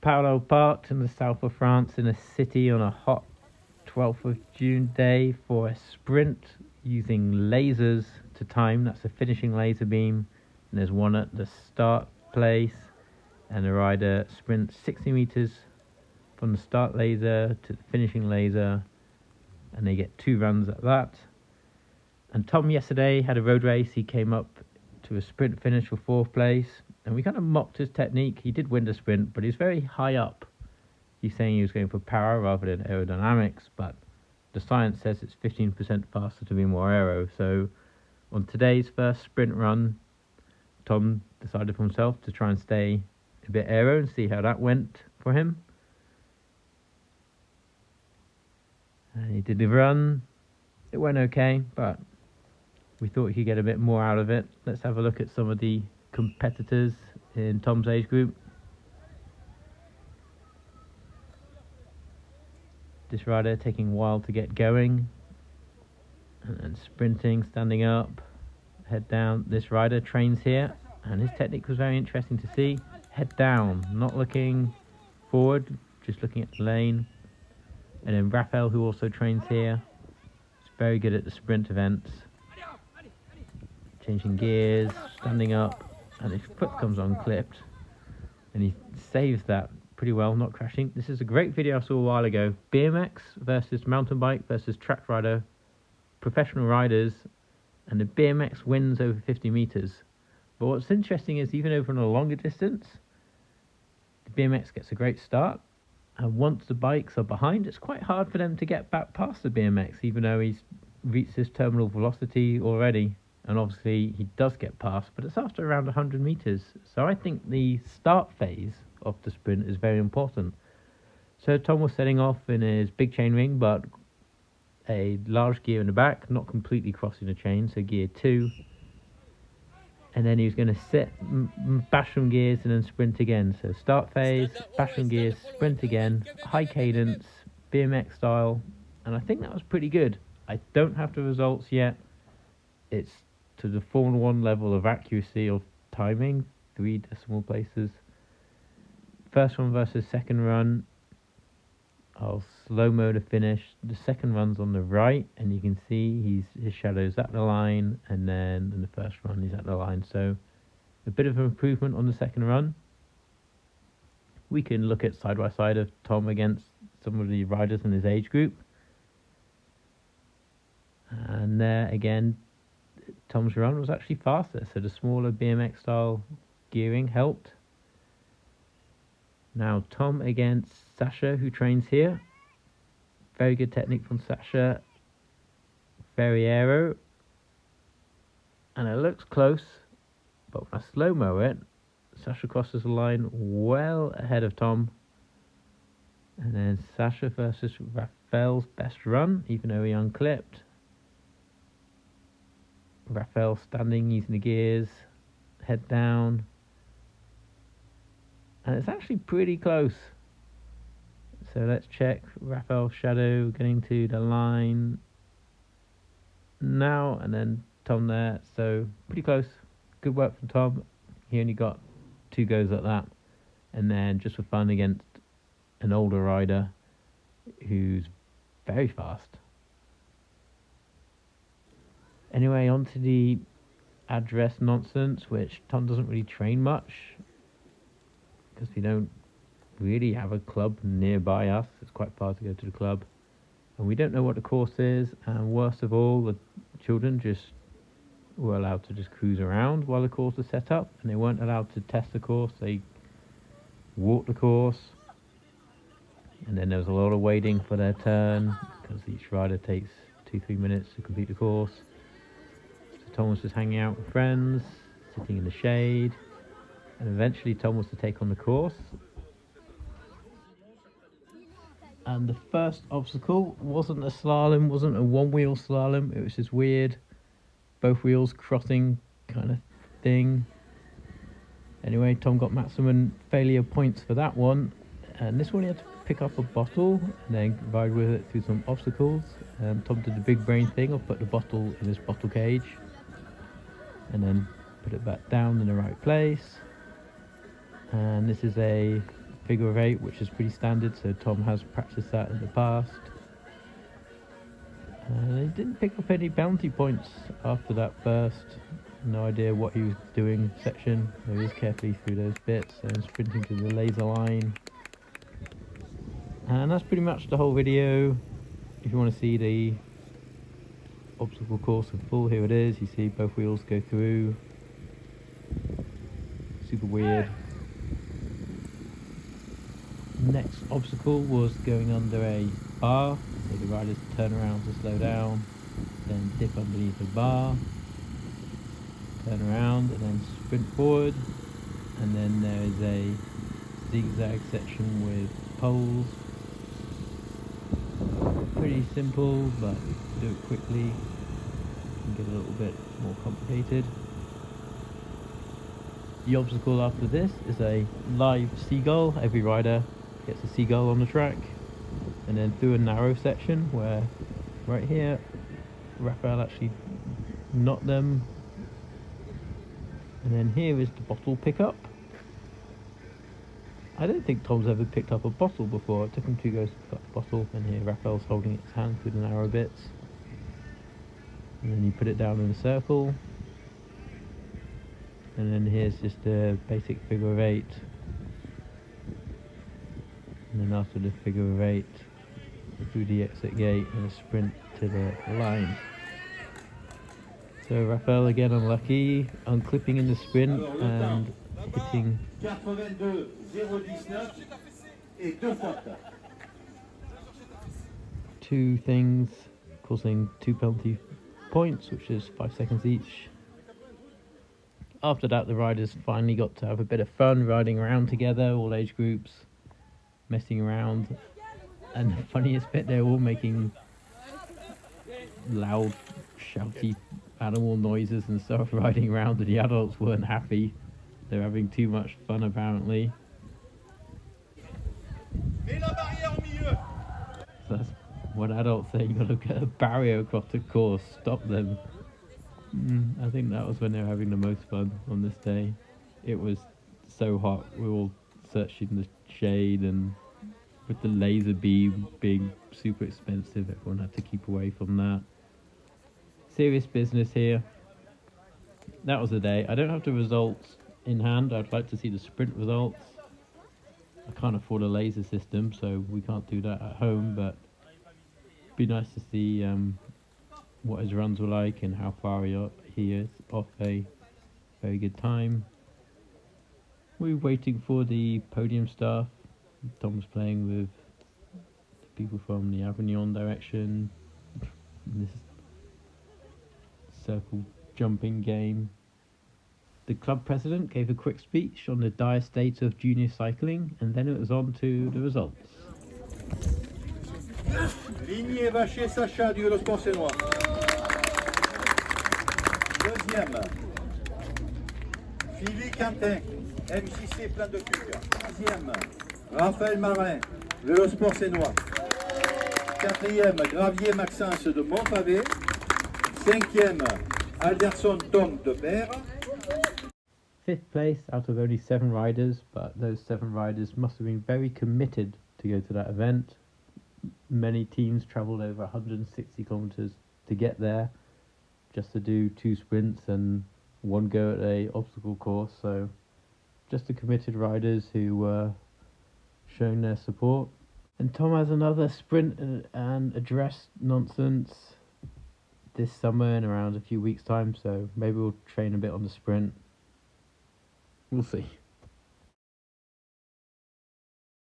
parallel parked in the south of France in a city on a hot 12th of June day for a sprint using lasers to time. That's a finishing laser beam, and there's one at the start place, and the rider sprints 60 meters from the start laser to the finishing laser, and they get 2 runs at that. And Tom yesterday had a road race. He came up to a sprint finish for 4th place, and we kind of mocked his technique. He did win the sprint, but he's very high up. He's saying he was going for power rather than aerodynamics, but the science says it's 15% faster to be more aero. So on today's first sprint run, Tom decided for himself to try and stay a bit aero and see how that went for him. And he did the run. It went okay, but we thought he could get a bit more out of it. Let's have a look at some of the competitors in Tom's age group. This rider taking a while to get going, and sprinting, standing up, head down. This rider trains here, and his technique was very interesting to see. Head down, not looking forward, just looking at the lane. And then Raphael, who also trains here, is very good at the sprint events. Changing gears, standing up, and his foot comes unclipped, and he saves that pretty well, not crashing. This is a great video I saw a while ago. BMX versus mountain bike versus track rider, professional riders, and the BMX wins over 50 meters. But what's interesting is even over on a longer distance, the BMX gets a great start, and once the bikes are behind, it's quite hard for them to get back past the BMX, even though he's reached his terminal velocity already. And obviously he does get past, but it's after around 100 meters. So I think the start phase of the sprint is very important. So Tom was setting off in his big chain ring, but a large gear in the back, not completely crossing the chain, so gear 2. And then he was going to sit, bash some gears and then sprint again. So start phase, bash some gears, sprint again, high cadence, BMX style. And I think that was pretty good. I don't have the results yet. It's to the Formula 1 level of accuracy of timing, 3 decimal places. First one versus second run. I'll slow-mo the finish. The second run's on the right, and you can see his shadow's at the line, and then in the first run he's at the line. So a bit of an improvement on the second run. We can look at side by side of Tom against some of the riders in his age group. And there again, Tom's run was actually faster, so the smaller BMX style gearing helped. Now Tom against Sasha, who trains here. Very good technique from Sasha. Very aero. And it looks close, but when I slow-mo it, Sasha crosses the line well ahead of Tom. And then Sasha versus Raphael's best run, even though he unclipped. Raphael standing, using the gears, head down. And it's actually pretty close. So let's check Raphael's shadow getting to the line now, and then Tom there. So pretty close. Good work from Tom. He only got 2 goes at that. And then just for fun against an older rider who's very fast. Anyway, on to the address nonsense, which Tom doesn't really train much because we don't really have a club nearby us. It's quite far to go to the club, and we don't know what the course is. And worst of all, the children just were allowed to just cruise around while the course was set up, and they weren't allowed to test the course. They walked the course, and then there was a lot of waiting for their turn because each rider takes 2-3 minutes to complete the course. Tom was just hanging out with friends, sitting in the shade, and eventually Tom was to take on the course. And the first obstacle wasn't a slalom, wasn't a one-wheel slalom, it was this weird both wheels crossing kind of thing. Anyway, Tom got maximum failure points for that one, and this one he had to pick up a bottle and then ride with it through some obstacles. Tom did the big brain thing of put the bottle in his bottle cage and then put it back down in the right place. And this is a figure of 8, which is pretty standard, so Tom has practiced that in the past. He didn't pick up any bounty points after that first no idea what he was doing section. He was carefully through those bits and sprinting to the laser line. And that's pretty much the whole video. If you want to see the obstacle course in full, here it is. You see both wheels go through. Super weird. Next obstacle was going under a bar, so the riders turn around to slow down, then dip underneath the bar, turn around and then sprint forward, and then there is a zigzag section with poles. Pretty simple, but do it quickly can get a little bit more complicated. The obstacle after this is a live seagull. Every rider gets a seagull on the track, and then through a narrow section where right here Raphael actually knocked them, and then here is the bottle pickup. I don't think Tom's ever picked up a bottle before. It took him 2 goes to pick up the bottle, and here Raphael's holding its hand through the narrow bits, and then you put it down in a circle, and then here's just a basic figure of 8. And then after the figure of 8, through the exit gate and a sprint to the line. So Raphael again unlucky, unclipping in the sprint and hitting 2 things, causing 2 penalty points, which is 5 seconds each. After that, the riders finally got to have a bit of fun riding around together, all age groups, messing around, and the funniest bit, they're all making loud, shouty animal noises and stuff riding around, and the adults weren't happy. They're having too much fun apparently. So that's one adult saying, "You gotta get a barrier across the course, stop them." I think that was when they were having the most fun on this day. It was so hot, we were all searching the shade, and with the laser beam being super expensive, everyone had to keep away from that. Serious business here. That was the day. I don't have the results in hand. I'd like to see the sprint results. I can't afford a laser system, so we can't do that at home, but it'd be nice to see what his runs were like and how far he is off a very good time. We're waiting for the podium stuff. Tom's playing with the people from the Avignon direction. This circle jumping game. The club president gave a quick speech on the dire state of junior cycling, and then it was on to the results. Ligné Vacher Sacha du Sport Sénois. Deuxième, Philippe Quentin, MCC Plein de Cuc. Troisième, Raphaël Marin, Vélosport Sénois. Quatrième, Gravier Maxence de Montpavé. Cinquième, Alderson Tom de Berre. 5th place out of only 7 riders, but those 7 riders must have been very committed to go to that event. Many teams travelled over 160 kilometres to get there, just to do 2 sprints and 1 go at a obstacle course. So just the committed riders who were showing their support. And Tom has another sprint and address nonsense this summer in around a few weeks' time, so maybe we'll train a bit on the sprint. We'll see.